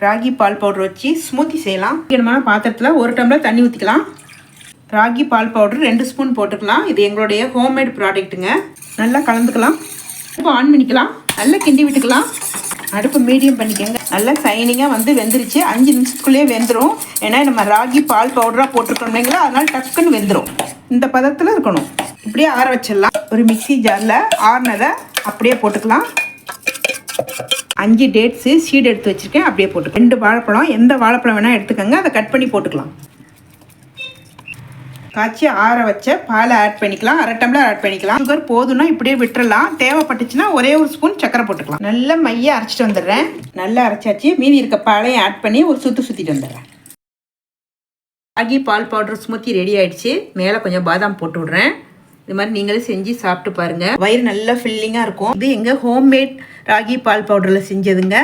ராகி பால் powder வச்சு smoothie செய்யலாம். முக்கியமான பாத்திரத்தில் 1 டம்ளர் தண்ணி ஊற்றிக்கலாம். ராகி பால் பவுடர் 2 ஸ்பூன் போட்டுக்கலாம். இது எங்களுடைய ஹோம்மேட் ப்ராடக்ட்டுங்க. நல்லா கலந்துக்கலாம். இப்போ ஆன் பண்ணிக்கலாம். நல்லா கிண்டி விட்டுக்கலாம். அடுப்பு மீடியம் பண்ணிக்கோங்க. நல்லா சைனிங்காக வந்து வெந்துருச்சு. 5 நிமிஷத்துக்குள்ளேயே வெந்துடும். ஏன்னா நம்ம ராகி பால் பவுடராக போட்டிருக்கோம் இல்லைங்களா, அதனால் டக்குன்னு வெந்துடும். இந்த பதத்தில் இருக்கணும். இப்படியே ஆற வச்சிடலாம். ஒரு மிக்ஸி ஜாரில் ஆறினதை அப்படியே போட்டுக்கலாம். 5 டேட்ஸு சீடு எடுத்து வச்சுருக்கேன், அப்படியே போட்டுக்கலாம். 2 வாழைப்பழம், எந்த வாழைப்பழம் வேணால் எடுத்துக்கோங்க, அதை கட் பண்ணி போட்டுக்கலாம். காய்ச்சி ஆற வச்ச பாலை ஆட் பண்ணிக்கலாம். 1/2 டம்ளர் ஆட் பண்ணிக்கலாம். சுகர் போதும்னா இப்படியே விட்டுறலாம். தேவைப்பட்டுச்சுன்னா ஒரே ஒரு ஸ்பூன் சக்கரை போட்டுக்கலாம். நல்லா மைய அரைச்சிட்டு வந்துடுறேன். நல்லா அரைச்சாச்சு. மீதி இருக்க பாலையும் ஆட் பண்ணி ஒரு சுற்றிட்டு வந்துடுறேன். ராகி பால் பவுடர் ஸ்மூத்தி ரெடி ஆயிடுச்சு. மேலே கொஞ்சம் பாதாம் போட்டு விட்றேன். இது மாதிரி நீங்களே செஞ்சு சாப்பிட்டு பாருங்கள். வயிறு நல்லா ஃபில்லிங்காக இருக்கும். இது எங்கள் ஹோம்மேட் ராகி பால் பவுடரில் செஞ்சதுங்க.